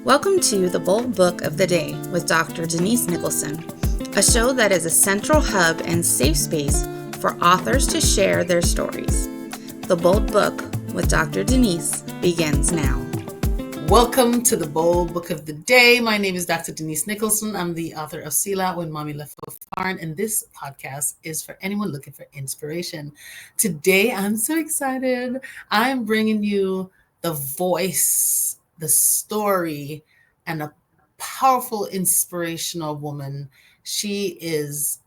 Welcome to The Bold Book of the Day with Dr. Denise Nicholson, a show that is a central hub and safe space for authors to share their stories. The Bold Book with Dr. Denise begins now. Welcome to The Bold Book of the Day. My name is Dr. Denise Nicholson. I'm the author of Sila, When Mommy Left for Foreign, and this podcast is for anyone looking for inspiration. Today, I'm so excited. I'm bringing you the voice, the story, and a powerful, inspirational woman. She is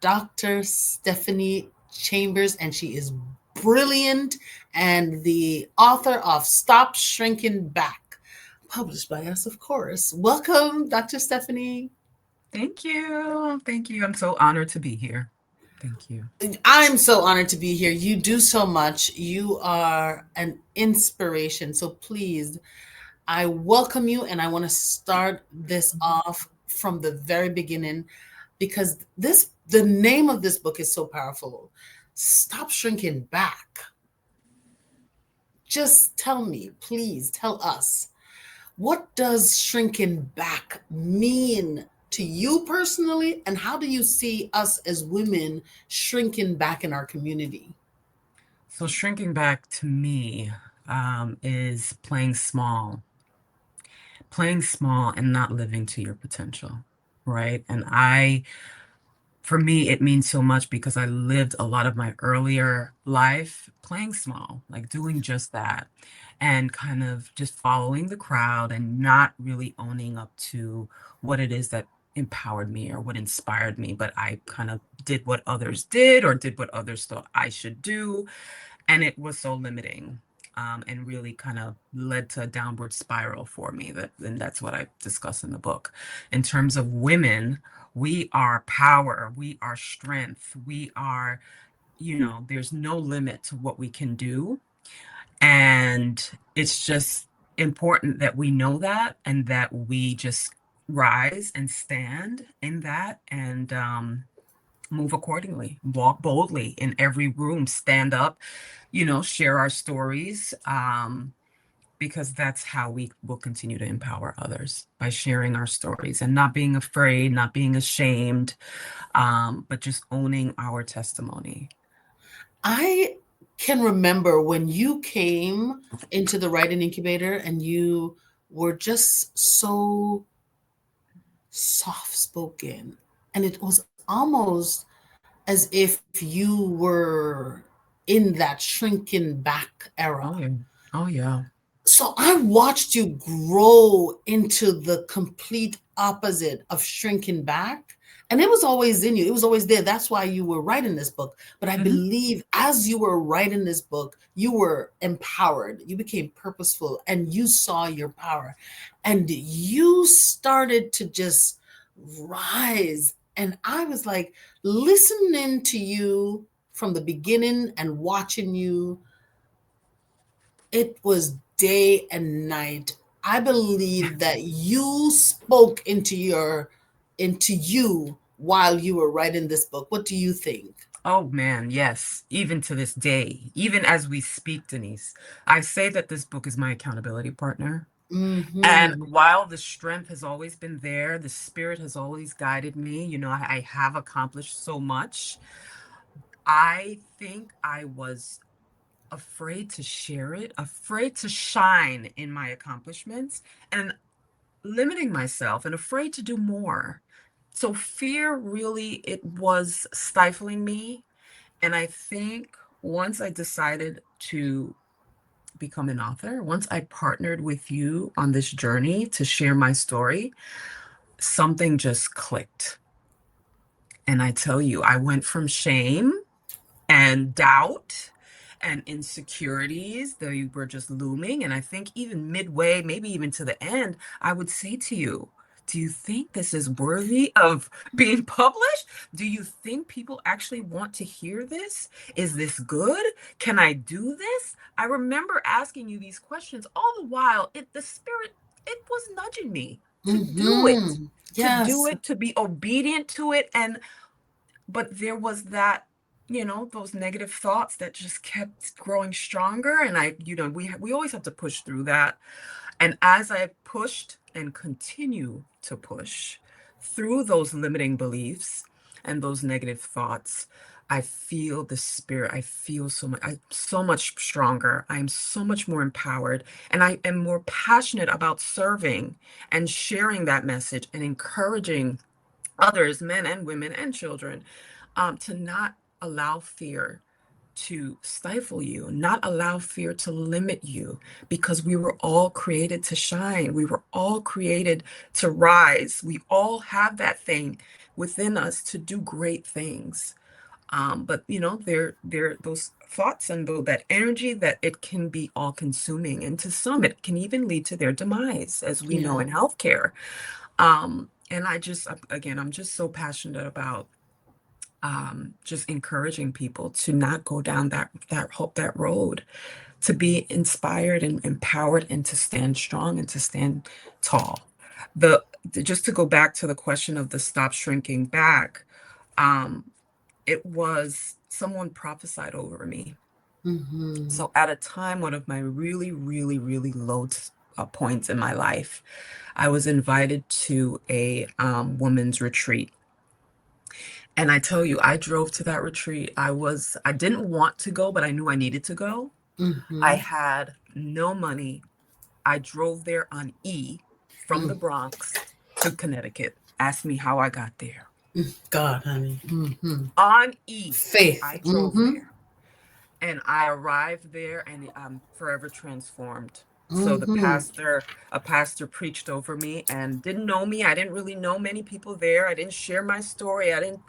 Dr. Stephanie Chambers, and she is brilliant and the author of Stop Shrinking Back, published by us, of course. Welcome, Dr. Stephanie. Thank you. Thank you. I'm so honored to be here. Thank you. I'm so honored to be here. You do so much. You are an inspiration. So please, I welcome you, and I want to start this off from the very beginning because the name of this book is so powerful. Stop Shrinking Back. Just tell me, please tell us, what does shrinking back mean to you personally, and how do you see us as women shrinking back in our community? So shrinking back to me is playing small and not living to your potential, right? For me, it means so much because I lived a lot of my earlier life playing small, like doing just that, and kind of just following the crowd and not really owning up to what it is that empowered me or what inspired me. But I kind of did what others did or did what others thought I should do. And it was so limiting. And really kind of led to a downward spiral for me. And that's what I discuss in the book. In terms of women, we are power, we are strength, we are, there's no limit to what we can do. And it's just important that we know that and that we just rise and stand in that and move accordingly, walk boldly in every room, stand up, share our stories. Because that's how we will continue to empower others, by sharing our stories and not being afraid, not being ashamed, but just owning our testimony. I can remember when you came into the writing incubator and you were just so soft spoken, and it was almost as if you were in that shrinking back era. Oh, yeah. Oh, yeah. So I watched you grow into the complete opposite of shrinking back. And it was always in you. It was always there. That's why you were writing this book. But I Mhm. believe as you were writing this book, you were empowered. You became purposeful and you saw your power. And you started to just rise. And I was like listening to you from the beginning and watching you. It was day and night. I believe that you spoke into you while you were writing this book. What do you think? Oh man, yes. Even to this day, even as we speak, Denise, I say that this book is my accountability partner. And Mm-hmm. while the strength has always been there, the spirit has always guided me. I have accomplished so much. I think I was afraid to share it, afraid to shine in my accomplishments, and limiting myself and afraid to do more. So fear really, it was stifling me. And I think once I decided to become an author, once I partnered with you on this journey to share my story, something just clicked. And I tell you, I went from shame and doubt and insecurities. They were just looming. And I think even midway, maybe even to the end, I would say to you, do you think this is worthy of being published? Do you think people actually want to hear this? Is this good? Can I do this? I remember asking you these questions all the while. The spirit, it was nudging me Mm-hmm. to do Yes. it, to be obedient to it. But there was that, those negative thoughts that just kept growing stronger. And we always have to push through that. And as I pushed and continue to push through those limiting beliefs and those negative thoughts, I feel the spirit. I feel I'm so much stronger. I am so much more empowered. And I am more passionate about serving and sharing that message and encouraging others, men and women and children, to not allow fear to stifle you, not allow fear to limit you, because we were all created to shine. We were all created to rise. We all have that thing within us to do great things. But there those thoughts and that energy that it can be all consuming. And to some, it can even lead to their demise, as we know Yeah. in healthcare. And again, I'm just so passionate about just encouraging people to not go down that road, to be inspired and empowered and to stand strong and to stand tall. Just to go back to the question of the stop shrinking back, um, it was someone prophesied over me. Mm-hmm. So at a time, one of my really, really, really low points in my life, I was invited to a women's retreat. And I tell you, I drove to that retreat. I didn't want to go, but I knew I needed to go. I Mm-hmm. had no money. I drove there on E from the Mm. Bronx to Connecticut. Ask me how I got there. God, honey. Mm-hmm. On E, Faith. I drove Mm-hmm. there. And I arrived there and I'm forever transformed. So Mm-hmm. a pastor preached over me and didn't know me. I didn't really know many people there. I didn't share my story. I didn't,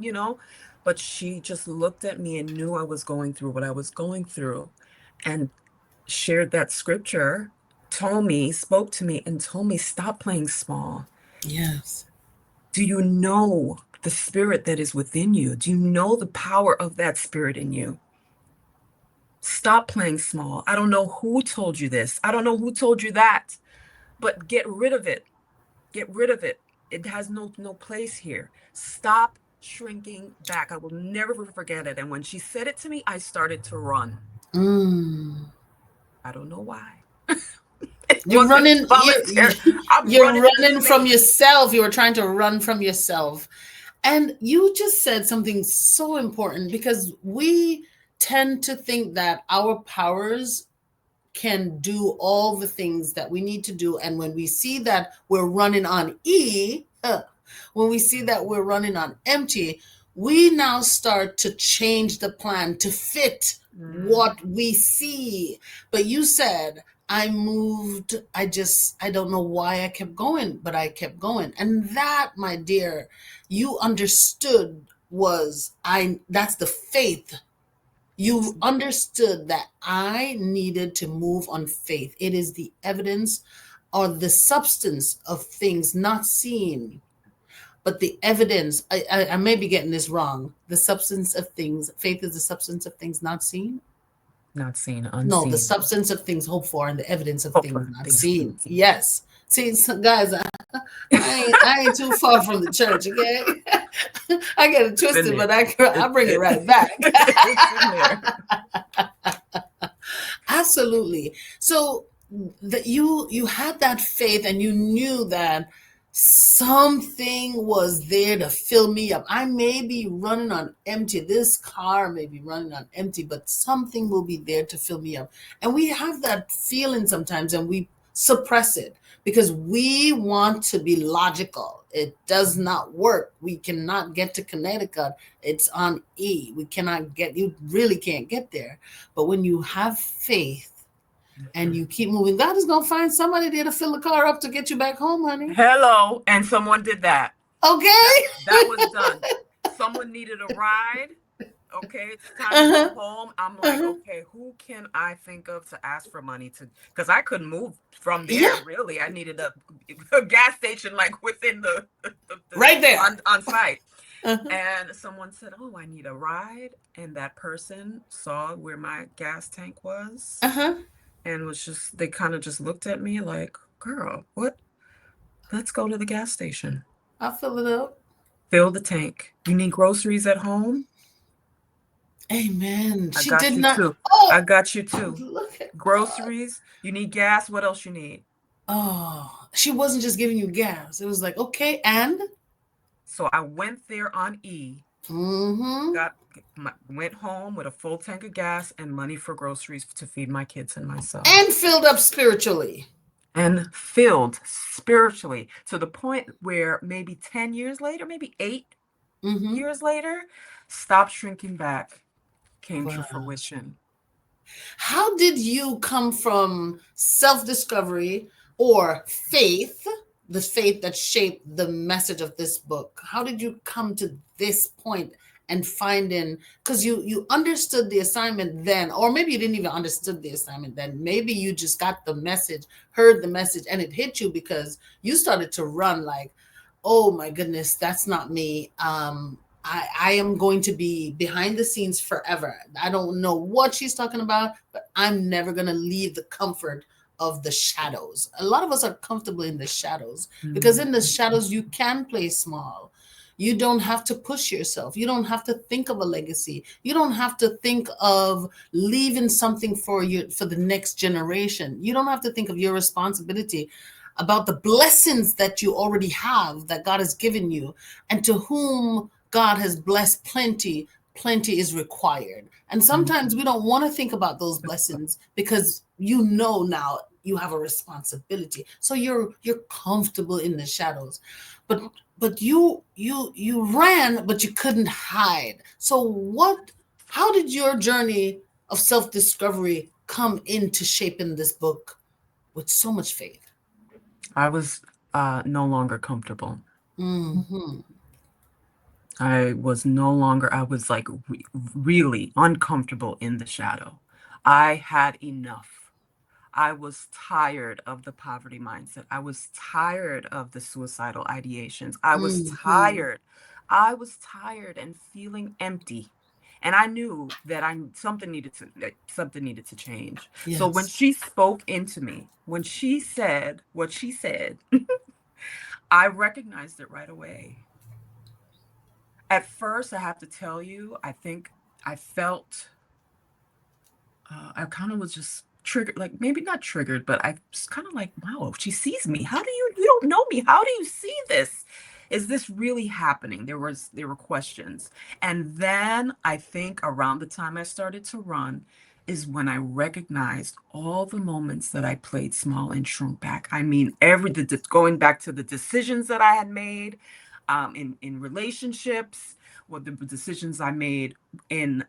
but she just looked at me and knew I was going through what I was going through and shared that scripture, spoke to me and told me, stop playing small. Yes. Do you know the spirit that is within you? Do you know the power of that spirit in you? Stop playing small. I don't know who told you this. I don't know who told you that, but get rid of it. Get rid of it. It has no place here. Stop shrinking back. I will never forget it. And when she said it to me, I started to run. Mm. I don't know why. It You're wasn't running. voluntary. I'm You're running into running from me. yourself. You were trying to run from yourself. And you just said something so important because we tend to think that our powers can do all the things that we need to do. And when we see that we're running on E, when we see that we're running on empty, we now start to change the plan to fit Mm, what we see. But you said, I moved, I don't know why I kept going, but I kept going. And that, my dear, you understood that's the faith. yes. You understood that I needed to move on faith. It is the evidence or the substance of things not seen, but the evidence. I may be getting this wrong. The substance of things, faith is the substance of things not seen. Not seen, No, the unseen. substance of things hoped for and the evidence of Hope things for not things seen. unseen. Yes. See, so guys, I ain't too far from the church, okay? I get it It's in twisted, there. but I bring it right back. It's in there. Absolutely. So that you had that faith and you knew that something was there to fill me up. I may be running on empty. This car may be running on empty, but something will be there to fill me up. And we have that feeling sometimes and we suppress it because we want to be logical. It does not work. We cannot get to Connecticut. It's on E. We cannot get, you really can't get there. But when you have faith and you keep moving, God is going to find somebody there to fill the car up to get you back home, honey. Hello, and someone did that. Okay? That was done. Someone needed a ride. Okay, it's time to go Uh-huh. home. I'm like, Uh-huh. okay, who can I think of to ask for money to? Because I couldn't move from there. Yeah, Really, I needed a gas station like within the right there. on site. Uh-huh. And someone said, "Oh, I need a ride," and that person saw where my gas tank was Uh-huh. and they kind of just looked at me like, "Girl, what? Let's go to the gas station. I'll fill it up. Fill the tank. You need groceries at home? Amen. I She got did you not. too. I Oh, got you too. look at God. Groceries. You need gas. What else you need? Oh, she wasn't just giving you gas. It was like, okay, and So I went there on E, mm-hmm. went home with a full tank of gas and money for groceries to feed my kids and myself. And filled up spiritually. And filled spiritually to the point where maybe 10 years later, maybe 8 Mm-hmm. years later, Stop Shrinking Back came to Wow. fruition. How did you come from self-discovery or faith, the faith that shaped the message of this book? How did you come to this point and finding, because you understood the assignment then, or maybe you didn't even understood the assignment then. Maybe you just got the message, heard the message, and it hit you because you started to run like, oh my goodness, that's not me. I am going to be behind the scenes forever. I don't know what she's talking about, but I'm never going to leave the comfort of the shadows. A lot of us are comfortable in the shadows because in the Mhm. shadows, you can play small. You don't have to push yourself. You don't have to think of a legacy. You don't have to think of leaving something for you for the next generation. You don't have to think of your responsibility about the blessings that you already have that God has given you and to whom God has blessed plenty, plenty is required. And sometimes we Mhm. don't want to think about those blessings because you know now you have a responsibility. So you're comfortable in the shadows. But you ran but you couldn't hide. So what how did your journey of self-discovery come into shaping this book with so much faith? I was no longer comfortable. Hmm. I was like really uncomfortable in the shadow. I had enough. I was tired of the poverty mindset. I was tired of the suicidal ideations. Hmm. I was tired and feeling empty. And I knew that something needed to change. So when Yes. she spoke into me, when she said what she said, I recognized it right away. At first, I have to tell you, I think I felt I kind of was just triggered, like maybe not triggered, but I was kind of like, wow, she sees me. You don't know me. How do you see this? Is this really happening? There were questions. And then I think around the time I started to run is when I recognized all the moments that I played small and shrunk back. I mean, going back to the decisions that I had made in relationships, what the decisions I made in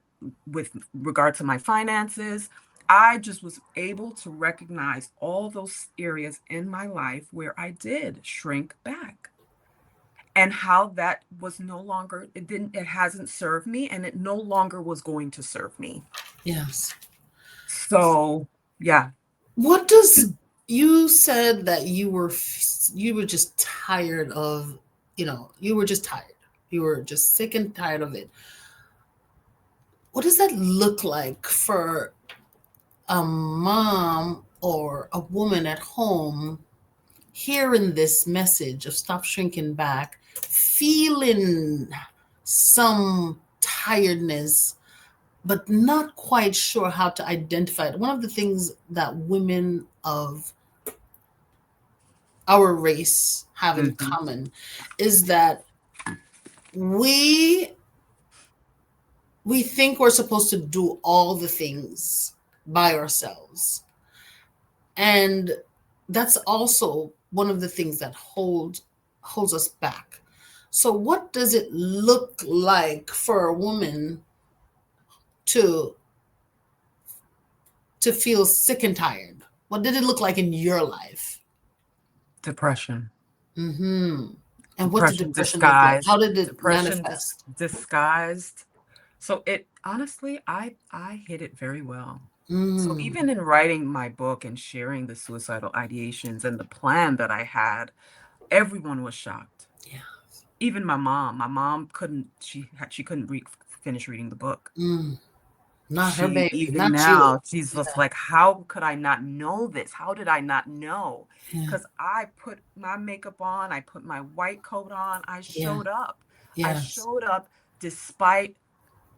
with regard to my finances. I just was able to recognize all those areas in my life where I did shrink back and how that was no longer, it hasn't served me and it no longer was going to serve me. Yes. So, yeah. What does you said that you were just tired of, you were just tired. You were just sick and tired of it. What does that look like for a mom or a woman at home hearing this message of stop shrinking back, feeling some tiredness, but not quite sure how to identify it? One of the things that women of our race have in Hmm. common is that we we think we're supposed to do all the things by ourselves, and that's also one of the things that holds us back. So what does it look like for a woman to feel sick and tired? What did it look like in your life? Depression. Hmm. And what did Depression depression look like? How disguised. did it manifest? Disguised. So it honestly, I hit it very well. So Mm. even in writing my book and sharing the suicidal ideations and the plan that I had, everyone was shocked. Yeah. Even my mom. My mom couldn't she couldn't finish reading the book. Mm. Not her She baby, even not you. now, she's just like, how could I not know this? How did I not know? Yeah. Because I put my makeup on, I put my white coat on, I Yeah. showed up. I Yes. showed up despite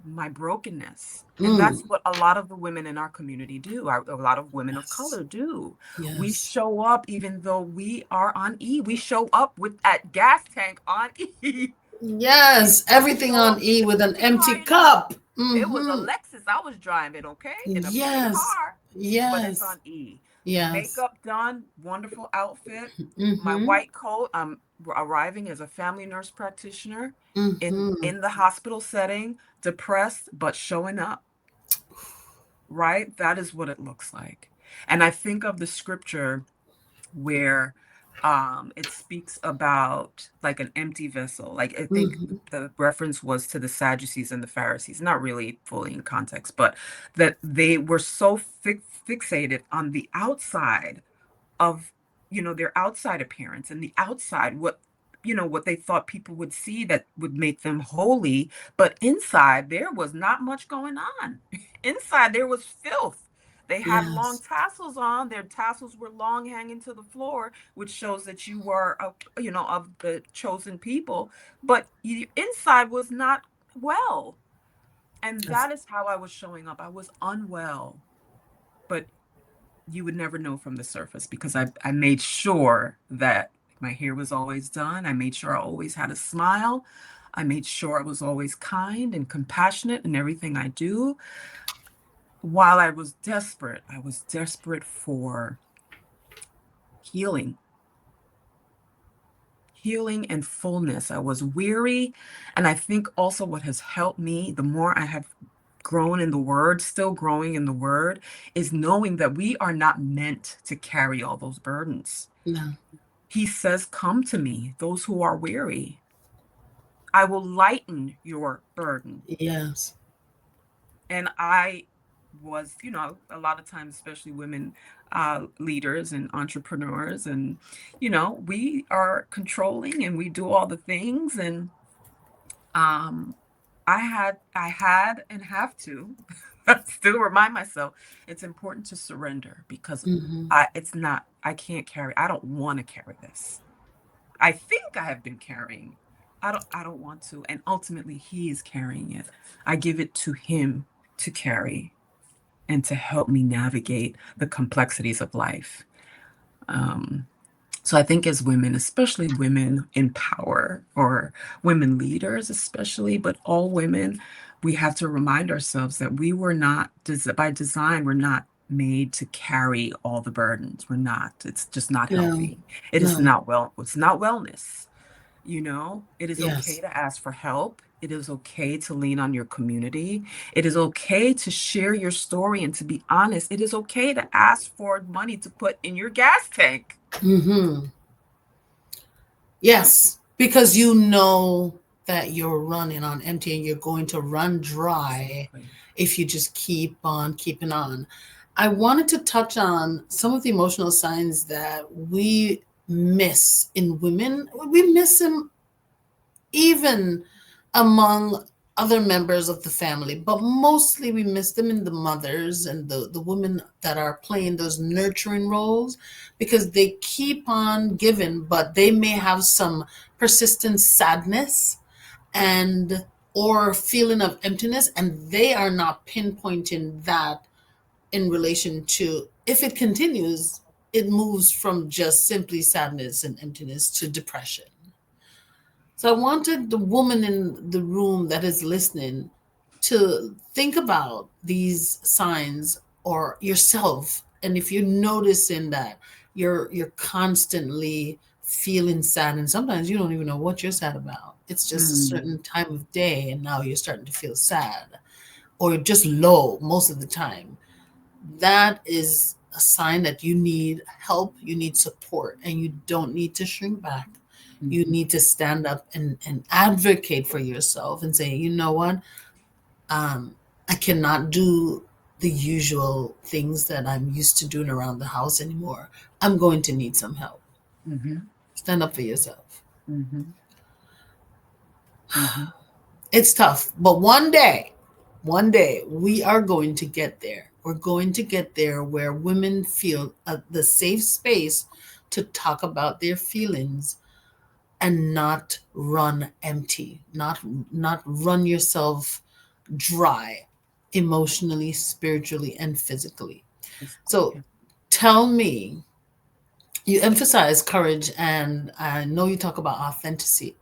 my brokenness. And Mm. that's what a lot of the women in our community do. A lot of women of Yes. color do. We Yes. show up even though we are on E. We show up with that gas tank on E. Yes. We Everything show on up with E the with an cookie car, empty you know. cup. It was a Mm-hmm. Lexus I was driving, okay, in a pretty Yes. car, but it's Yes. on E. Yes. Makeup done, wonderful outfit, my Mm-hmm. white coat. I'm arriving as a family nurse practitioner Mm-hmm. in the hospital setting, depressed but showing up, right? That is what it looks like. And I think of the scripture where it speaks about like an empty vessel. Like I think Mm-hmm. the reference was to the Sadducees and the Pharisees, not really fully in context, but that they were so fixated on the outside of, their outside appearance and the outside, what they thought people would see that would make them holy, but inside there was not much going on. Inside there was filth. They had long Yes. tassels on. Their tassels were long, hanging to the floor, which shows that you were of the chosen people, but inside was not well. And That's, that is how I was showing up. I was unwell, but you would never know from the surface because I made sure that my hair was always done. I made sure I always had a smile. I made sure I was always kind and compassionate in everything I do. While I was desperate for healing, healing and fullness. I was weary. And I think also what has helped me, the more I have grown in the word, still growing in the word, is knowing that we are not meant to carry all those burdens. no. He says, "Come to me, those who are weary. I will lighten your burden." Yes. And I was, a lot of times, especially women leaders and entrepreneurs, and, we are controlling and we do all the things. And um, I had and have to still remind myself it's important to surrender because Mm-hmm. I can't carry, I don't want to carry this. I think I have been carrying. I don't want to. And ultimately he is carrying it. I give it to him to carry and to help me navigate the complexities of life. Um, so I think as women, especially women in power or women leaders, especially, but all women, we have to remind ourselves that we were not, by design, we're not made to carry all the burdens. We're not. It's just not No. healthy. It is No. not well. It's not wellness. It is okay Yes. to ask for help. It is okay to lean on your community. It is okay to share your story and to be honest. It is okay to ask for money to put in your gas tank. Mm-hmm. Yes. Because you know that you're running on empty and you're going to run dry Exactly. if you just keep on keeping on. I wanted to touch on some of the emotional signs that we miss in women. We miss them even among other members of the family, but mostly we miss them in the mothers and the women that are playing those nurturing roles because they keep on giving, but they may have some persistent sadness and or feeling of emptiness, and they are not pinpointing that in relation to if it continues, it moves from just simply sadness and emptiness to depression. So I wanted the woman in the room that is listening to think about these signs or yourself. And if you're noticing that you're constantly feeling sad and sometimes you don't even know what you're sad about. It's just a Mm, certain time of day and now you're starting to feel sad or just low most of the time. That is a sign that you need help, you need support, and you don't need to shrink back. You mhm, need to stand up and advocate for yourself and say, you know what, I cannot do the usual things that I'm used to doing around the house anymore. I'm going to need some help. mhm, Stand up for yourself. mhm, mhm, It's tough, but one day, we are going to get there. We're going to get there where women feel the safe space to talk about their feelings and not run empty, not run yourself dry emotionally, spiritually, and physically. Physically, So yeah. tell me, you emphasize courage, and I know you talk about authenticity.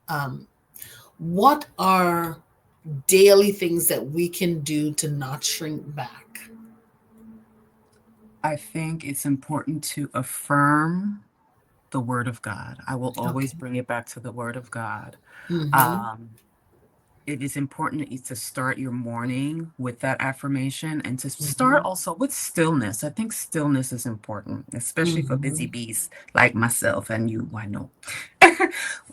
Um, what are daily things that we can do to not shrink back? I think it's important to affirm the word of God. I will always Okay. bring it back to the word of God. Mm-hmm. Um, it is important to start your morning with that affirmation and to start Mm-hmm. also with stillness. I think stillness is important, especially for busy Mm-hmm. bees like myself and you, I know.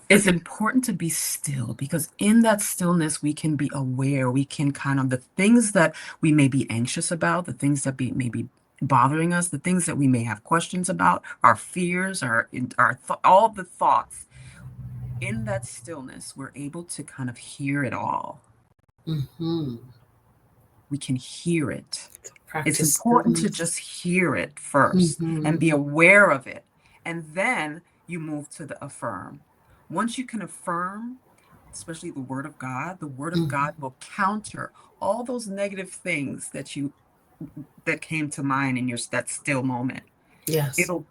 It's important to be still because in that stillness, we can be aware. We can kind of the things that we may be anxious about, the things that may be bothering us, the things that we may have questions about, our fears, all the thoughts. In that stillness, we're able to kind of hear it all. Mm-hmm. We can hear it. It's Practice important to stillness. just hear it first and Mm-hmm. be aware of it. And then you move to the affirm. Once you can affirm, especially the word of Mm-hmm. God will counter all those negative things that came to mind in your that still moment. Yes. It'll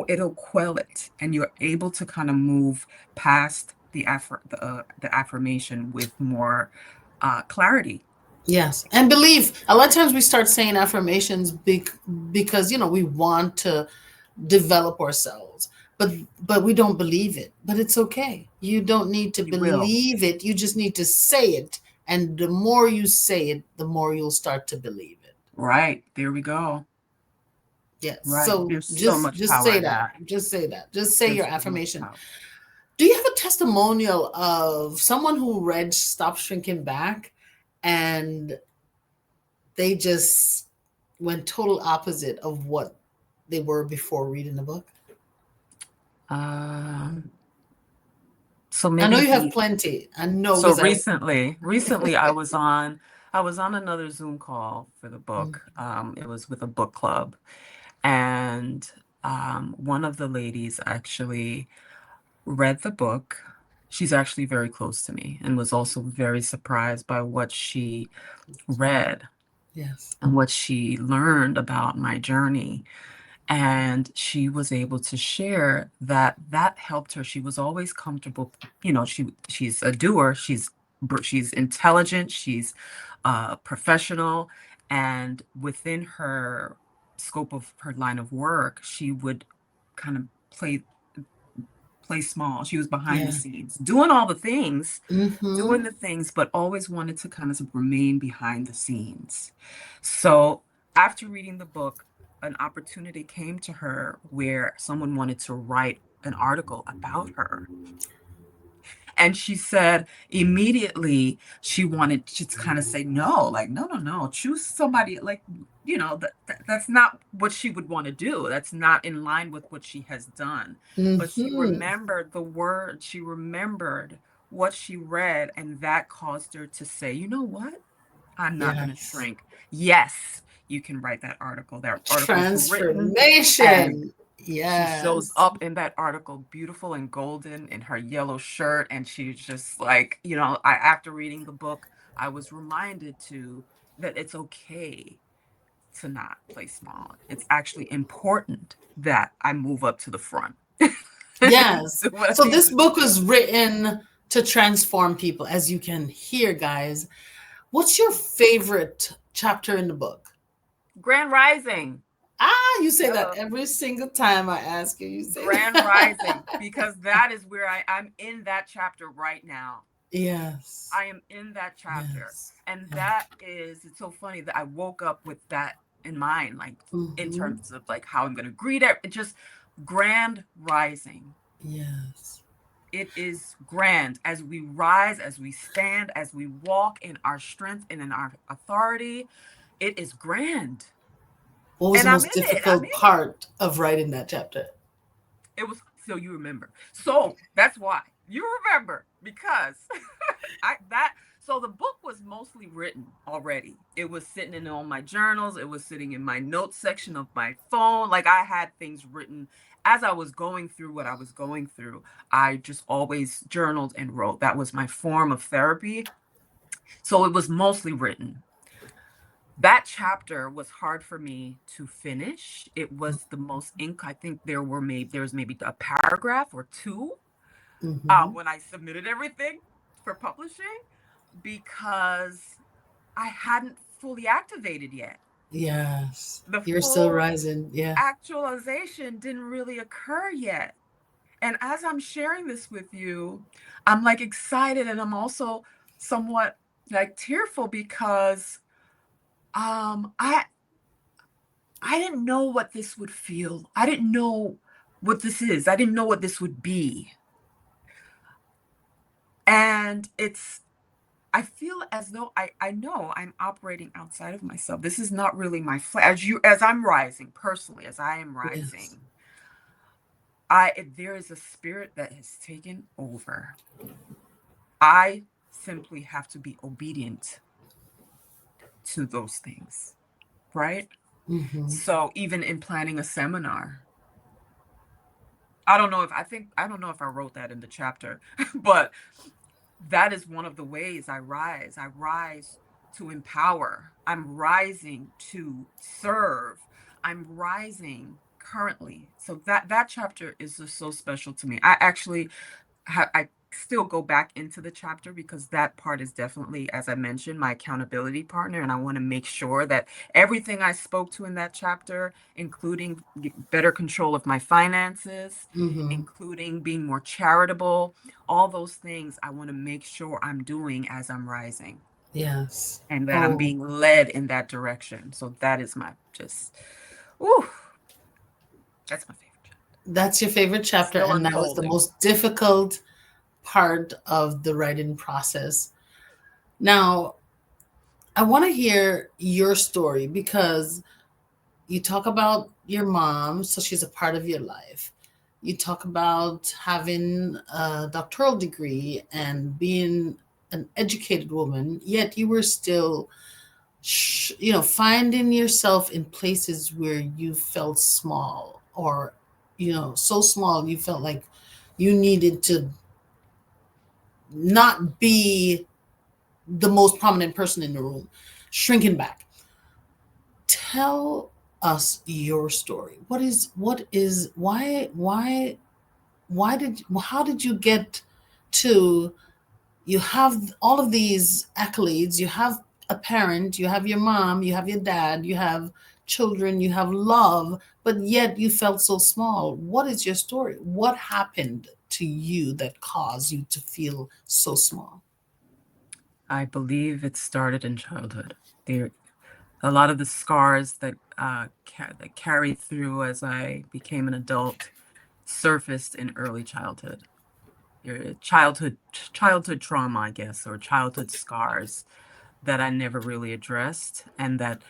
it'll quell it and you're able to kind of move past the affirmation with more clarity. Yes. And believe. A lot of times we start saying affirmations because we want to develop ourselves, but we don't believe it. But it's okay. You don't need to You will. believe it. You just need to say it. And the more you say it, the more you'll start to believe it. Right. There we go. Yes. Right. So There's so just much just power say in that. that. Just say that. Just say your There's so much affirmation. power. Do you have a testimonial of someone who read Stop Shrinking Back and they just went total opposite of what they were before reading the book? Um, so I know maybe you have the plenty. I know so because I. recently I was on another Zoom call for the book. It was with a book club, and one of the ladies actually read the book. She's actually very close to me and was also very surprised by what she read Yes. and what she learned about my journey. And she was able to share that that helped her. She was always comfortable, she's a doer, she's intelligent, she's professional, and within her scope of her line of work, she would kind of play small. She was behind the Yeah. scenes, doing all the things, Mm-hmm. but always wanted to kind of remain behind the scenes. So after reading the book, an opportunity came to her where someone wanted to write an article about her. And she said immediately she wanted to kind of say no, like, no, no, no, choose somebody like, that's not what she would want to do. That's not in line with what she has done. But she Mm-hmm. remembered the word, she remembered what she read, and that caused her to say, you know what? I'm not going to Yes. shrink. Yes, you can write that article. That article's written and Transformation. she shows Yes. up in that article beautiful and golden in her yellow shirt. And she's just like, after reading the book, I was reminded that it's okay to not play small. It's actually important that I move up to the front. Yes. Do what I So need this to do. book was written to transform people, as you can hear, guys. What's your favorite chapter in the book? Grand Rising. Ah, you say that Hello. every single time I ask you. You say Grand that. Rising. Because that is where I'm in that chapter right now. Yes. I am in that chapter. Yes. And Yeah. it's so funny that I woke up with that in mind, like in Mm-hmm. terms of like how I'm going to greet it. It just grand rising. Yes. It is grand as we rise, as we stand, as we walk in our strength and in our authority. It is grand. What was And the I'm in most it. I'm difficult in it. part of writing that chapter? It was so you remember. So that's why you remember because I that so the book was mostly written already. It was sitting in all my journals. It was sitting in my notes section of my phone. Like I had things written as I was going through what I was going through. I just always journaled and wrote. That was my form of therapy. So it was mostly written. That chapter was hard for me to finish. It was the most ink. I think there's maybe a paragraph or two Mm-hmm. when I submitted everything for publishing, because I hadn't fully activated yet. Yes. The You're still full rising. Yeah. actualization didn't really occur yet. And as I'm sharing this with you, I'm like excited, and I'm also somewhat like tearful because um I I didn't know what this would feel. I didn't know what this is. I didn't know what this would be. And I feel as though I know I'm operating outside of myself. This is not really my as I'm rising personally, as I am Yes. rising, there is a spirit that has taken over. I simply have to be obedient to those things, right? Mm-hmm. So even in planning a seminar, I don't know if I wrote that in the chapter, but that is one of the ways I rise. I rise to empower. I'm rising to serve. I'm rising currently. So that chapter is just so special to me. I actually I still go back into the chapter because that part is definitely, as I mentioned, my accountability partner. And I want to make sure that everything I spoke to in that chapter, including better control of my finances, Mm-hmm. including being more charitable, all those things I want to make sure I'm doing as I'm rising Yes. and that I'm Oh, being led in that direction. So that is my ooh, that's my favorite chapter. that's your favorite chapter, Still and that was the unfolding. most difficult part of the writing process. Now, I want to hear your story because you talk about your mom, so she's a part of your life. You talk about having a doctoral degree and being an educated woman, yet you were still, finding yourself in places where you felt small or, so small you felt like you needed to not be the most prominent person in the room, shrinking back. Tell us your story. How did you get to, you have all of these accolades, you have a parent, you have your mom, you have your dad, you have children, you have love, but yet you felt so small. What is your story? What happened to you that caused you to feel so small? I believe it started in childhood. There, a lot of the scars that carried through as I became an adult surfaced in early childhood. Childhood trauma, I guess, or childhood scars that I never really addressed, and that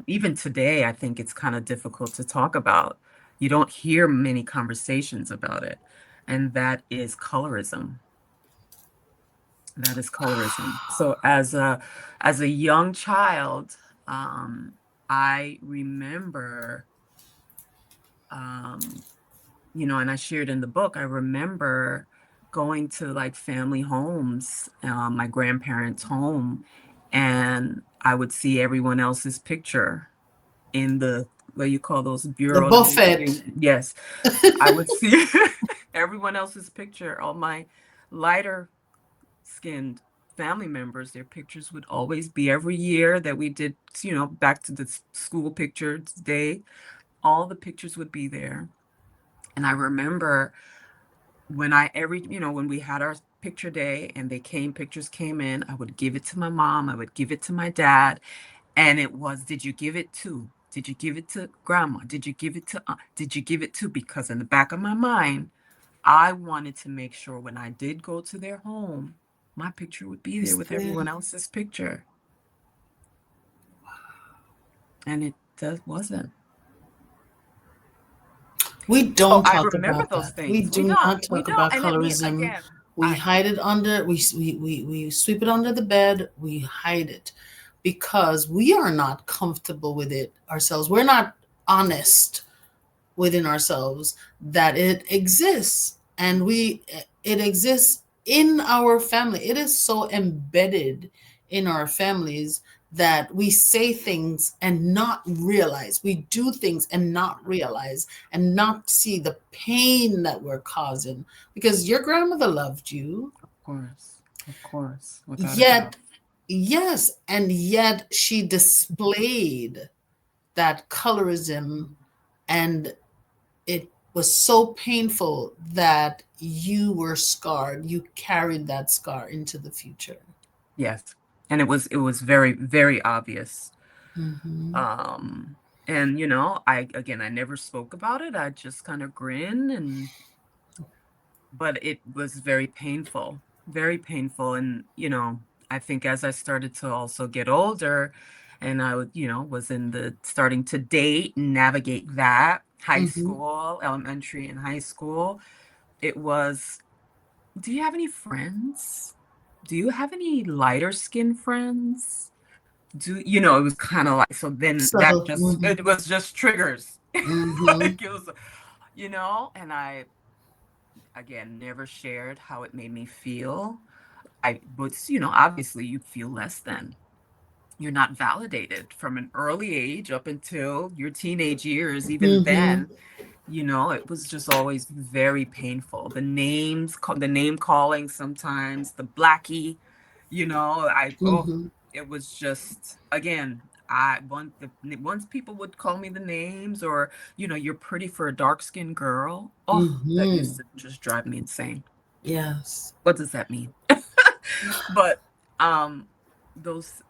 even today, I think it's kind of difficult to talk about. You don't hear many conversations about it, and that is colorism. That is colorism. So as a young child, um, I remember, um, and I shared in the book, I remember going to like family homes, my grandparents' home, and I would see everyone else's picture in the what you call those The bureau de buffet. visiting. Yes, I would see everyone else's picture, all my lighter skinned family members, their pictures would always be every year that we did, back to the school pictures day, all the pictures would be there. And I remember when we had our picture day and pictures came in, I would give it to my mom, I would give it to my dad, and it was, did you give it to? Did you give it to grandma? Did you give it to did you give it to? Because in the back of my mind, I wanted to make sure when I did go to their home, my picture would be there Is with there- everyone else's picture. And it wasn't. We So don't I talk remember about those that. We things. We do don't. not We talk don't. about And it mean colorism. again, We hide it under, we sweep it under the bed, we hide it because we are not comfortable with it ourselves. We're not honest within ourselves that it exists, and it exists in our family. It is so embedded in our families that we say things and not realize. We do things and not realize and not see the pain that we're causing because your grandmother loved you. Of course, without a doubt. Yet, yes, and yet she displayed that colorism, and it was so painful that you were scarred. You carried that scar into the future. Yes. And it was very, very obvious. Hmm. Um, and I never spoke about it. I just kind of grin but it was very painful. And, I think as I started to also get older and I would, was in the starting to date and navigate that high Hmm. school, elementary and high school, it was, do you have any friends? Do you have any lighter skin friends? It was kind of like, so then that So, it was just triggers. hmm. Like it was, and I, again, never shared how it made me feel. But obviously you feel less than. You're not validated from an early age up until your teenage years. Even Hmm. then, it was just always very painful. The name calling sometimes, the blackie, Hmm. it was just, again, once people would call me the names or, you're pretty for a dark-skinned girl. Oh, that used Hmm. to just drive me insane. Yes. What does that mean? But um those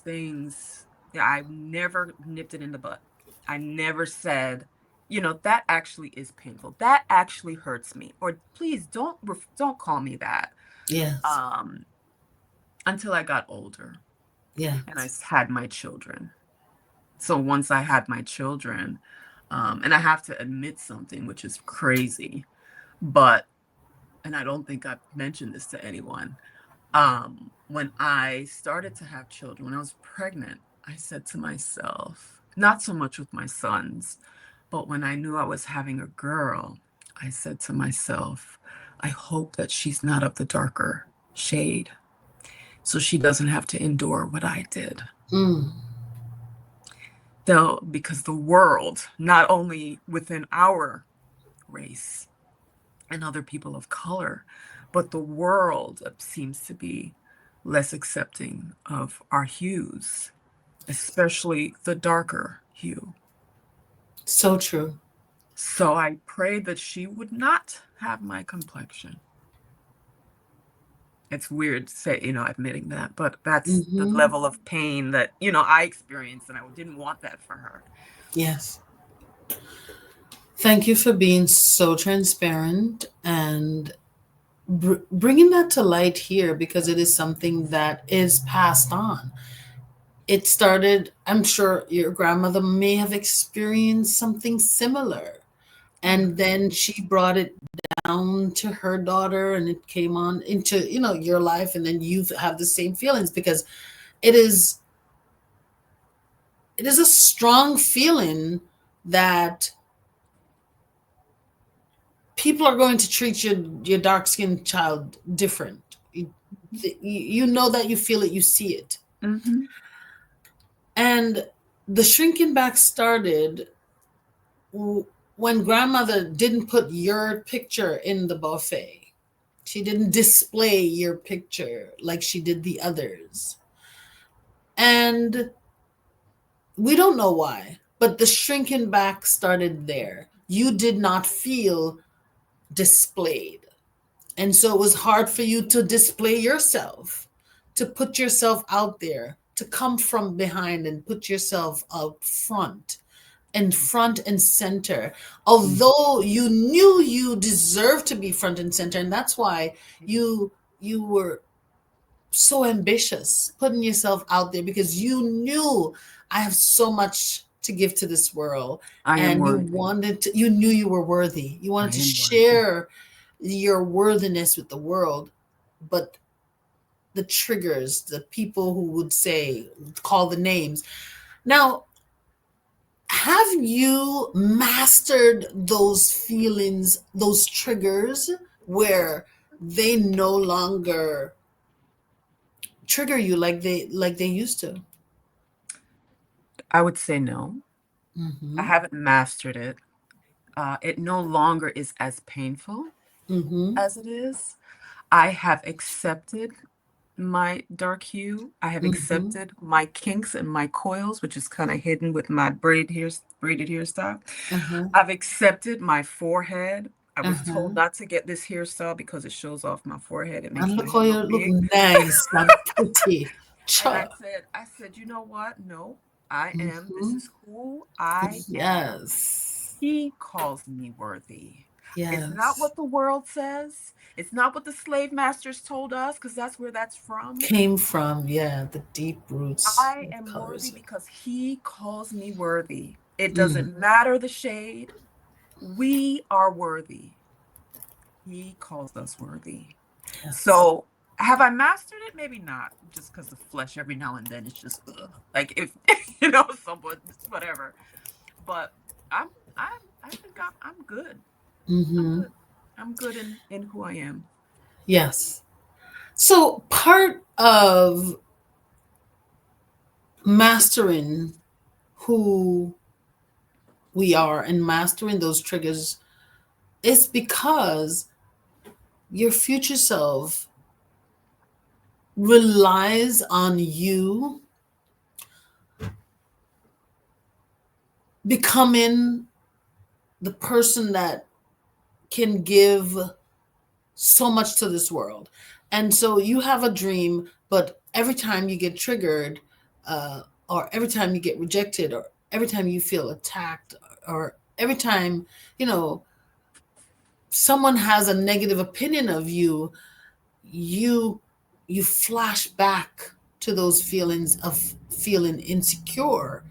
things, yeah, I never nipped it in the butt. I never said, that actually is painful. That actually hurts me. Or please don't call me that. Yes. Um until I got older and Yes. had my children. So once I had my children, and I have to admit something which is crazy, but and I don't think I've mentioned this to anyone. When I started to have children, when I was pregnant, I said to myself, not so much with my sons, but when I knew I was having a girl, I said to myself, I hope that she's not of the darker shade, so she doesn't have to endure what I did. Mm. Though, because the world, not only within our race and other people of color, but the world seems to be less accepting of our hues, especially the darker hue. So true. So I prayed that she would not have my complexion. It's weird to say, admitting that, but that's the Hmm. level of pain that, I experienced, and I didn't want that for her. Yes. Thank you for being so transparent and bringing that to light here because it is something that is passed on. It started, I'm sure your grandmother may have experienced something similar. Yeah. And then she brought it down to her daughter and it came on into, your life. And then you have the same feelings because it is, it is a strong feeling that people are going to treat your dark skinned child different. You know that, you feel it, you see it. Hmm. And the shrinking back started when grandmother didn't put your picture in the buffet. She didn't display your picture like she did the others. And we don't know why, but the shrinking back started there. You did not feel displayed. And so it was hard for you to display yourself, to put yourself out there, to come from behind and put yourself out front and front and center. Although you knew you deserved to be front and center, and that's why you were so ambitious, putting yourself out there because you knew I have so much to give to this world. I am And worthy. you knew you were worthy. You wanted I to am worthy. share your worthiness with the world, but the triggers, the people who would say, call the names. Now, have you mastered those feelings, those triggers where they no longer trigger you like they used to. I would say no. I Mm-hmm. haven't mastered it. It no longer is as painful Mm-hmm. as it is. I have accepted my dark hue. I have Mm-hmm. accepted my kinks and my coils, which is kind of hidden with my braided hairstyle. Uh-huh. I've accepted my forehead. I was told Uh-huh. not to get this hairstyle because it shows off my forehead. It And makes my look how head you look look big. nice and pretty. And Cha. I said, you know what? No, I am. This Mm-hmm. is who I am. Yes. He calls me worthy. It's not Yes. what the world says. It's not what the slave masters told us, because that's where that's from. Came from, yeah, the deep roots I of am worthy colorism. because he calls me worthy. It Mm. doesn't matter the shade. We are worthy. He calls us worthy. Yes. So, have I mastered it? Maybe not, just because the flesh every now and then it's just ugh. Like if someone whatever. But I'm I'm I think I'm good. I'm Mm-hmm. good. I'm good in who I am. Yes. So part of mastering who we are and mastering those triggers is because your future self relies on you becoming the person that can give so much to this world. And so you have a dream, but every time you get triggered, uh, or every time you get rejected, or every time you feel attacked, or every time, you know, someone has a negative opinion of you, you you flash back to those feelings of feeling insecure,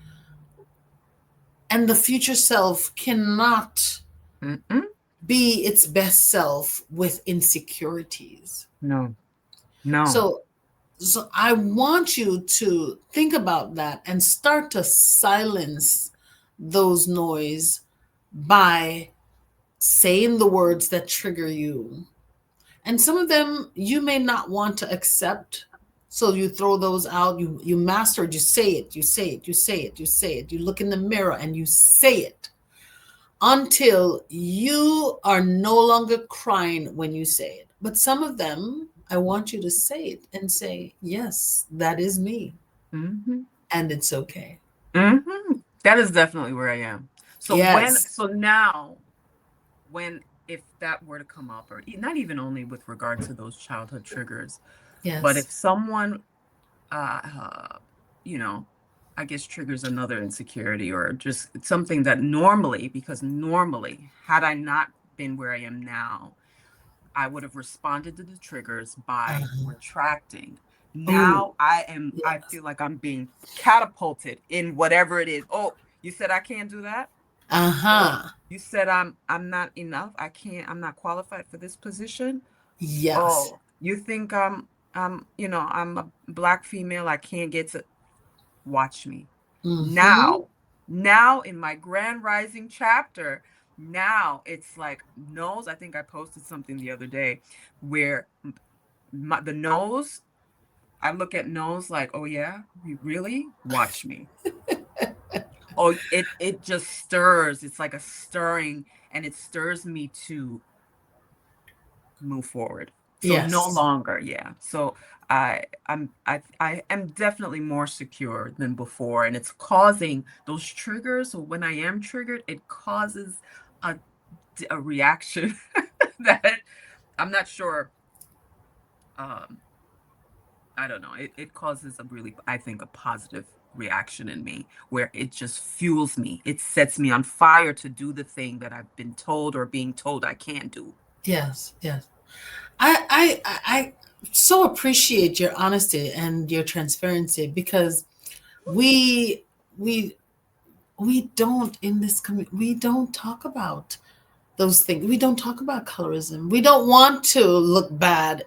and the future self cannot Mm-mm. be its best self with insecurities. No, no. So so I want you to think about that and start to silence those noise by saying the words that trigger you. And some of them you may not want to accept. So you throw those out, you master it, you say it, you say it, you say it, you say it. You look in the mirror and you say it until you are no longer crying when you say it. But some of them, I want you to say it and say, yes, that is me. Hmm. And it's okay. Hmm. That is definitely where I am. Yes. So now when if that were to come up, or not even only with regard to those childhood triggers, but Yes. if someone uh you know I guess triggers another insecurity, or just something that normally, because normally had I not been where I am now, I would have responded to the triggers by Uh-huh. retracting. Oh, Now I yes. feel like I'm being catapulted in whatever it is. Oh, you said I can't do that? Oh, Uh-huh. you said I'm not enough. I'm not qualified for this position. Yes. Oh, you think I'm a black female, I can't get to watch me. Mm-hmm. Now in my grand rising chapter, now it's like nose. I think I posted something the other day where the nose, I look at nose like, oh yeah, you really? Watch me. Oh, it just stirs. It's like a stirring, and it stirs me to move forward. So no Yes. longer, yeah. So I am definitely more secure than before, and it's causing those triggers. So when I am triggered, it causes a a reaction that I'm not sure. Um, I don't know. It causes a really, I think, a positive reaction in me, where it just fuels me. It sets me on fire to do the thing that I've been told or being told I can't do. Yes. Yes. I so appreciate your honesty and your transparency because we we we don't in this community, we don't talk about those things. We don't talk about colorism. We don't want to look bad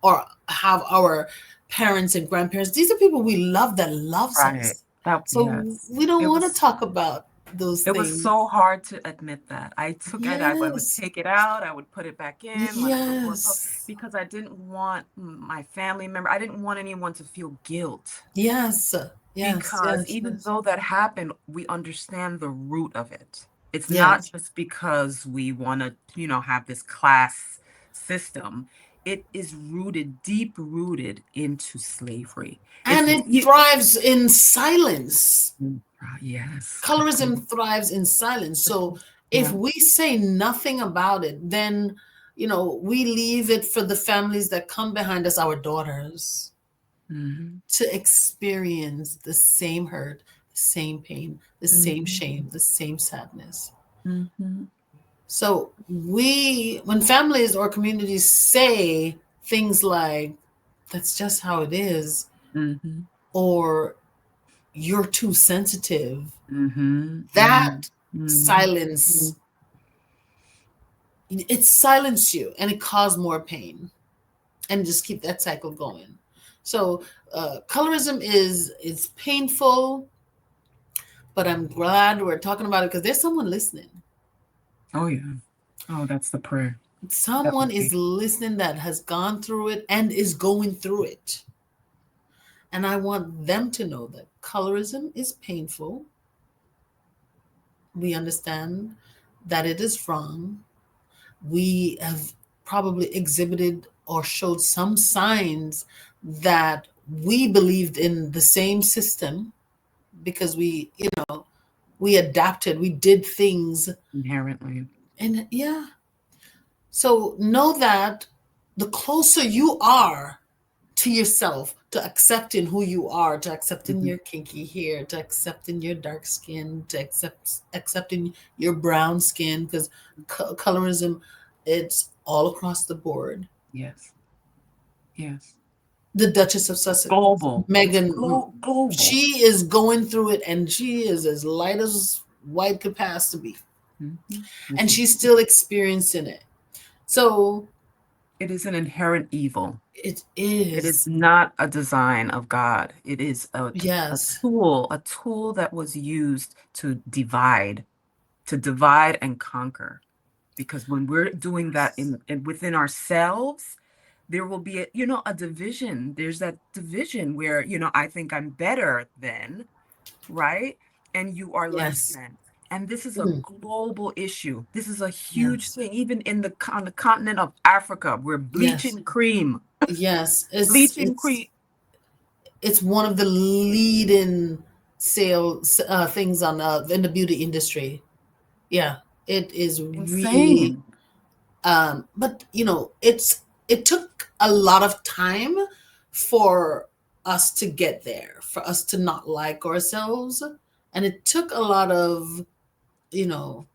or have our parents and grandparents. These are people we love that loves Right. us. That, So yes. we don't It want to was talk about. those It was things. so hard to admit that. I took it, I would Yes. take it out, I would put it back in, let it go for a couple, Yes. because I didn't want my family member, I didn't want anyone to feel guilt. Yes. Yes. Because Yes. even Yes. though that happened, we understand the root of it. It's not Yes. just because we want to, have this class system. It is rooted, deep rooted into slavery. And it thrives in silence. Yes, Colorism thrives in silence. So if yeah. we say nothing about it, then, we leave it for the families that come behind us, our daughters, Mm-hmm. to experience the same hurt, the same pain, the same Mm-hmm. shame, the same sadness. Mm-hmm. So when families or communities say things like, that's just how it is, Mm-hmm. or you're too sensitive, Mm-hmm. that Mm-hmm. silence, it silences you and it causes more pain and just keep that cycle going. So colorism is painful, but I'm glad we're talking about it because there's someone listening. Oh yeah. Oh, that's the prayer. That Someone would is be. listening that has gone through it and is going through it. And I want them to know that colorism is painful. We understand that it is wrong. We have probably exhibited or showed some signs that we believed in the same system because we adapted, we did things. Inherently. And yeah, so know that the closer you are to yourself, to accepting who you are, to accepting Mm-hmm. your kinky hair, to accepting your dark skin, to accepting your brown skin, because colorism, it's all across the board. Yes. Yes. The Duchess of Sussex, Global. It's Meghan, global. she is going through it, and she is as light as white could pass to be, Mm-hmm. and This is, she's still experiencing it. So it is an inherent evil. it It is is, not a design of God. It is yes, a tool that was used to divide and conquer. Because when we're doing that in within ourselves, there will be a division. There's that division where, I think I'm better than, right? And you are less yes, than. And this is a mhm, global issue. This is a huge yes, thing. Even on the continent of Africa, we're yes, bleaching cream. yes. It's Bleaching it's cream. it's one of the leading sales things on in the beauty industry. Yeah, it is really. Insane. But it took a lot of time for us to get there, for us to not like ourselves, and it took a lot of you know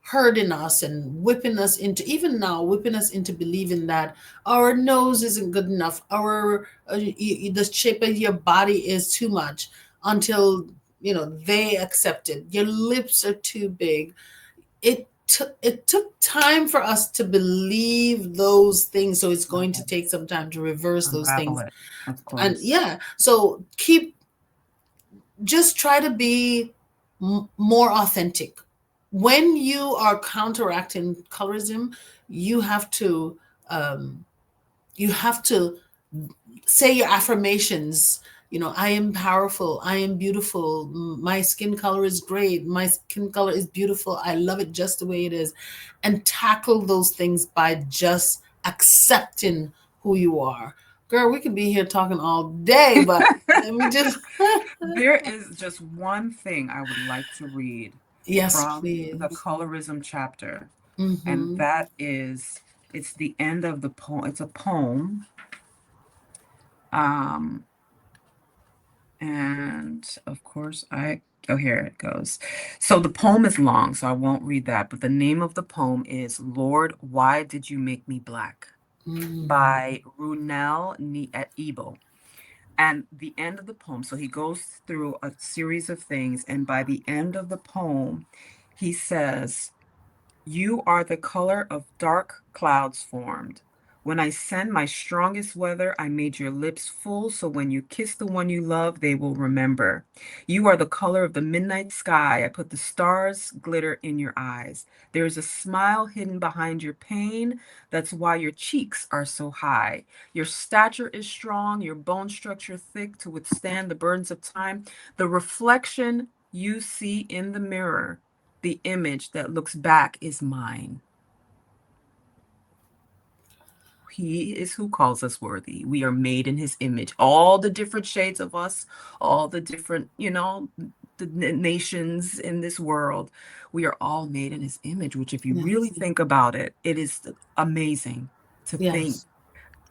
hurting us and whipping us into, even now, whipping us into believing that our nose isn't good enough, our the shape of your body is too much, until they accept it. Your lips are too big. It took time for us to believe those things, so it's going to Right. take some time to reverse those Unravel things. it, of And course. yeah, so just try to be more authentic when you are counteracting colorism. You have to um, you have to say your affirmations. I am powerful, I am beautiful, my skin color is great, my skin color is beautiful, I love it just the way it is, and tackle those things by just accepting who you are. Girl, we could be here talking all day, but let me just There is just one thing I would like to read yes, from the please. colorism chapter, and Mm-hmm. it's the end of the poem. It's a poem. Um, and of course oh, here it goes. So the poem is long, so I won't read that, but the name of the poem is Lord, Why Did You Make Me Black? Mm. By Runel Ebo. And the end of the poem, so he goes through a series of things, and by the end of the poem, he says, "You are the color of dark clouds formed When I send my strongest weather, I made your lips full, so when you kiss the one you love, they will remember. You are the color of the midnight sky. I put the stars glitter in your eyes. There is a smile hidden behind your pain. That's why your cheeks are so high. Your stature is strong, your bone structure thick to withstand the burdens of time. The reflection you see in the mirror, the image that looks back is mine. He is who calls us worthy. We are made in his image. All the different shades of us, all the different, nations in this world, we are all made in his image, which, if you really Yes. think about it, it is amazing to think, Yes.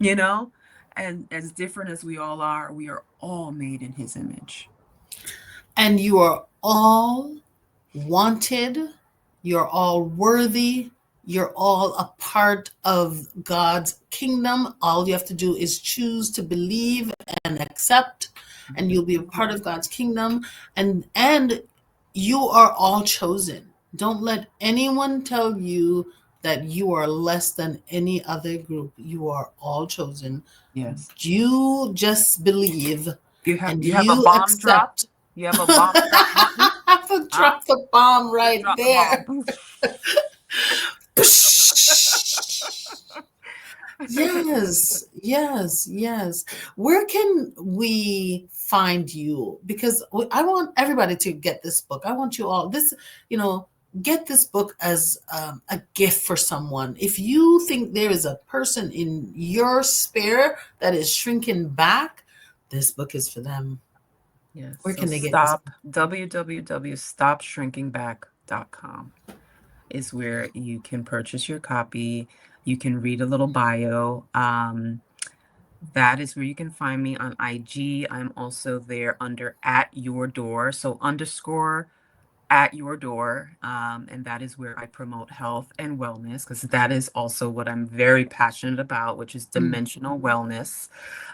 you know, and as different as we are all made in his image. And you are all wanted, you're all worthy, you're all a part of God's kingdom. All you have to do is choose to believe and accept, and you'll be a part of God's kingdom. And you are all chosen. Don't let anyone tell you that you are less than any other group. You are all chosen. Yes. You just believe and You have a you bomb drop. accept. You have a bomb drop button. I have Huh? drop the bomb Just right drop the there. bomb. Yes, yes, yes. Where can we find you? Because I want everybody to get this book. I want you all you know, get this book as a gift for someone. If you think there is a person in your sphere that is shrinking back, this book is for them. Yes. Where So can they get this stop book? www.stopshrinkingback.com is where you can purchase your copy. You can read a little bio. That is where you can find me on IG. I'm also there under at your door. So underscore at your door. And that is where I promote health and wellness, because that is also what I'm very passionate about, which is Mm, dimensional wellness.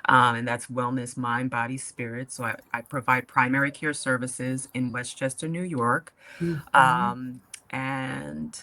And that's wellness, mind, body, spirit. So I provide primary care services in Westchester, New York. mhm. Um, and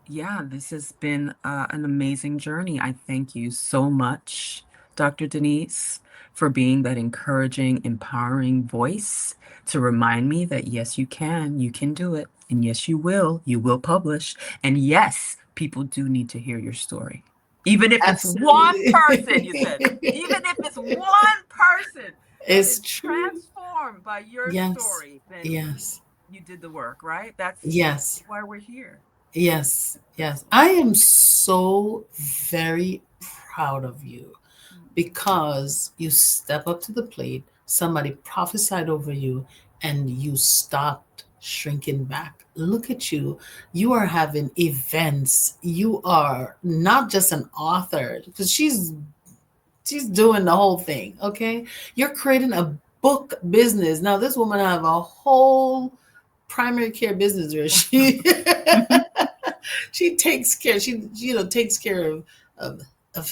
yeah, this has been an amazing journey. I thank you so much, Dr. Denise, for being that encouraging, empowering voice to remind me that yes, you can do it. And yes, you will publish. And yes, people do need to hear your story. Even if it's one Absolutely. person, you said, even if it's one person that It's is true. transformed by your Yes. story, then Yes. you did the work, right? That's Yes. why we're here. Yes. Yes. I am so very proud of you because you step up to the plate, somebody prophesied over you, and you stopped shrinking back. Look at you. You are having events. You are not just an author, because she's doing the whole thing, okay? You're creating a book business. Now this woman have a whole primary care business where she she takes care, she takes care of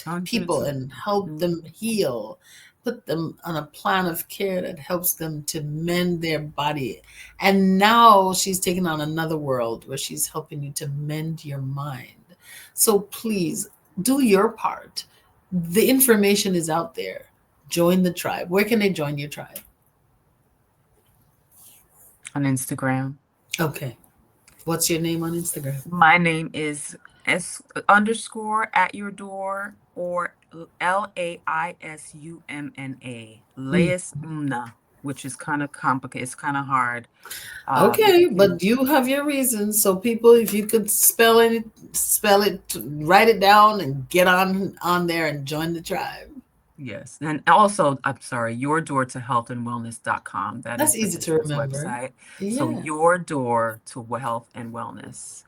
Hundreds people of and help them mhm. heal, put them on a plan of care that helps them to mend their body. And now she's taking on another world where she's helping you to mend your mind. So please do your part. The information is out there. Join the tribe. Where can they join your tribe? On Instagram. Okay. What's your name on Instagram? My name is S underscore at your door, or Laisumna, Mm. Laisumna, which is kind of complicated. It's kind of hard. But Okay, you can, but you have your reasons. So people, if you could spell it, write it down, and get on there and join the tribe. yes. And also, I'm sorry, your door to health and wellness.com. That That's is the easy to business remember. website. So Yeah. your door to health and wellness.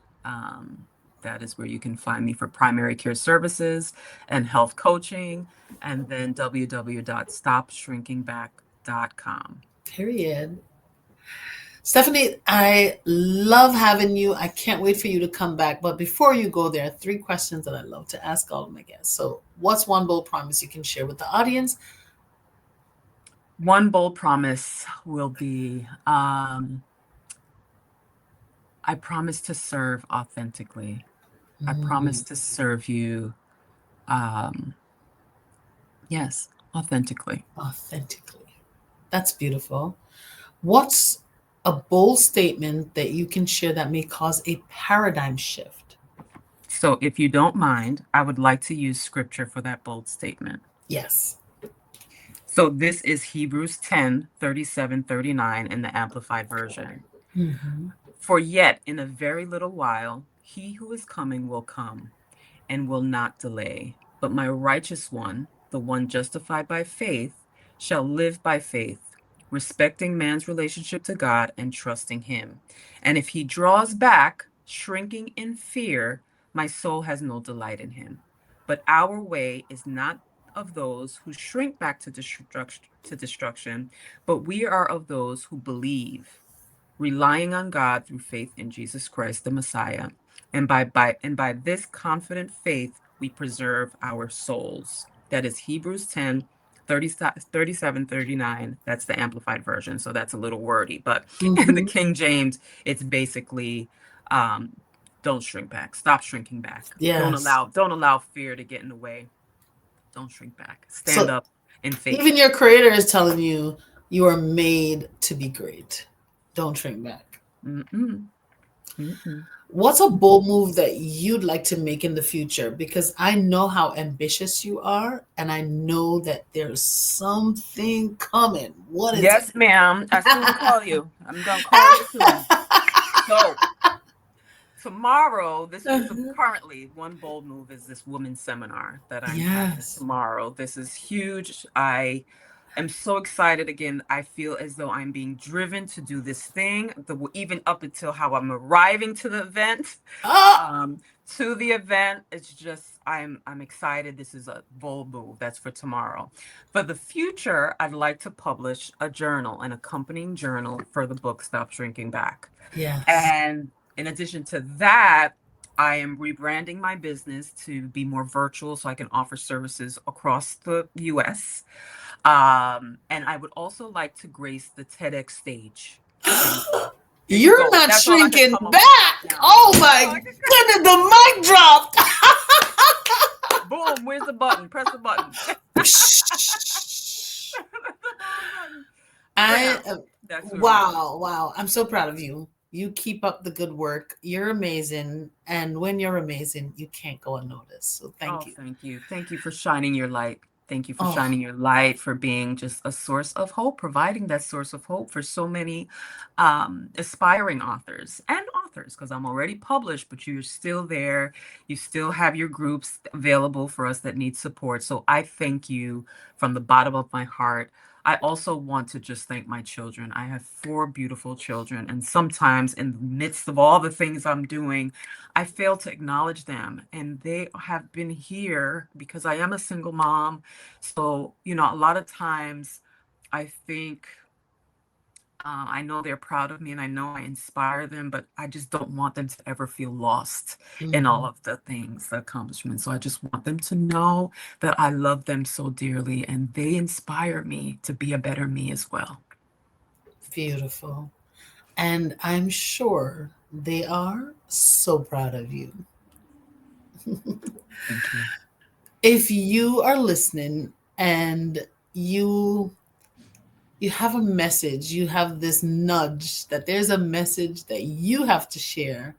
That is where you can find me for primary care services and health coaching, and then www.stopshrinkingback.com. Period. Stephanie, I love having you. I can't wait for you to come back. But before you go, there are three questions that I love to ask all of my guests. So, what's one bold promise you can share with the audience? One bold promise will be I promise to serve authentically. I Mm, promise to serve you Um, yes, authentically. Authentically. That's beautiful. What's a bold statement that you can share that may cause a paradigm shift? So, if you don't mind, I would like to use scripture for that bold statement. Yes. So, this is Hebrews 10:37-39 in the Amplified Version. Mm-hmm. For yet in a very little while, he who is coming will come and will not delay. But my righteous one, the one justified by faith, shall live by faith, respecting man's relationship to God and trusting him. And if he draws back, shrinking in fear, my soul has no delight in him. But our way is not of those who shrink back to destruction, but we are of those who believe, relying on God through faith in Jesus Christ, the Messiah. And by this confident faith, we preserve our souls. That is Hebrews 10, 37, 39. That's the Amplified Version. So that's a little wordy. But in the Mm-hmm. King James, it's basically um, don't shrink back. Stop shrinking back. Don't Yes. allow, don't allow fear to get in the way. Don't shrink back. Stand So up in faith. even your creator is telling you you are made to be great. Don't shrink back. Mm-mm, mm-mm. What's a bold move that you'd like to make in the future? Because I know how ambitious you are, and I know that there's something coming. What is it? Yes, ma'am. I soon call you. I'm gonna call you soon. So tomorrow, this is currently one bold move is this women's seminar that I'm having Yes. tomorrow. This is huge. I am so excited again. I feel as though I'm being driven to do this thing, even up until how I'm arriving to the event. Oh, Um, to the event, it's just I'm excited. This is a bold move. That's for tomorrow. For the future, I'd like to publish a journal, an accompanying journal for the book Stop Shrinking Back. yes. And in addition to that, I am rebranding my business to be more virtual so I can offer services across the US. And I would also like to grace the TEDx stage. There you go. There you You're go. not That's all I could shrinking come up with right back. now. Oh That's all my I could. goodness, the mic dropped. Boom, where's the button? Press the button. For I now, that's where we are. wow, wow. I'm so proud of you. You keep up the good work. You're amazing. And when you're amazing, you can't go unnoticed. So thank Oh, you. thank you. Thank you for shining your light. Thank you for Oh, shining your light, for being just a source of hope, providing that source of hope for so many aspiring authors, because I'm already published, but you're still there. You still have your groups available for us that need support. So I thank you from the bottom of my heart. I also want to just thank my children. I have four beautiful children, and sometimes in the midst of all the things I'm doing, I fail to acknowledge them, and they have been here because I am a single mom. So, a lot of times I think I know they're proud of me and I know I inspire them, but I just don't want them to ever feel lost in all mhm. of the things, the accomplishments. So I just want them to know that I love them so dearly and they inspire me to be a better me as well. Beautiful. And I'm sure they are so proud of you. Thank you. If you are listening and you have a message, you have this nudge that there's a message that you have to share,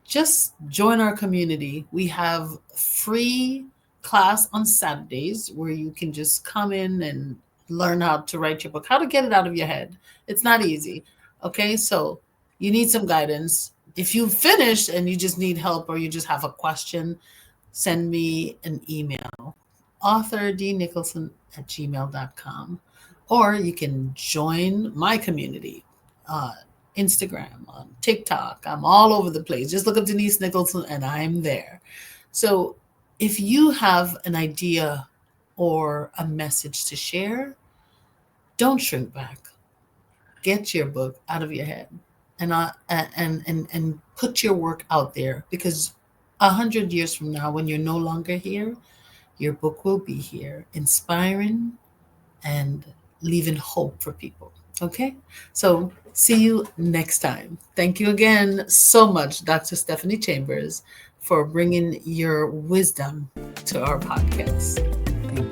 just join our community. We have free class on Saturdays where you can just come in and learn how to write your book, how to get it out of your head. It's not easy. Okay, so you need some guidance. If you finish and you just need help or you just have a question, send me an email, authordnicholson@gmail.com, or you can join my community, uh, Instagram, on TikTok. I'm all over the place. Just look up Denise Nicholson and I'm there. So if you have an idea or a message to share, don't shrink back. Get your book out of your head and put your work out there, because 100 years from now, when you're no longer here, your book will be here, inspiring and leaving hope for people. Okay, so see you next time. Thank you again so much, Dr. Stephanie Chambers, for bringing your wisdom to our podcast.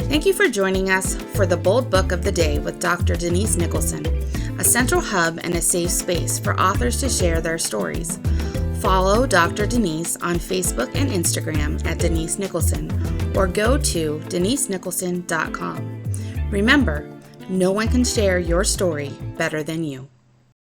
Thank you for joining us for the Bold Book of the Day with Dr. Denise Nicholson, a central hub and a safe space for authors to share their stories. Follow Dr. Denise on Facebook and Instagram at Denise Nicholson, or go to denisenicholson.com. Remember, no one can share your story better than you.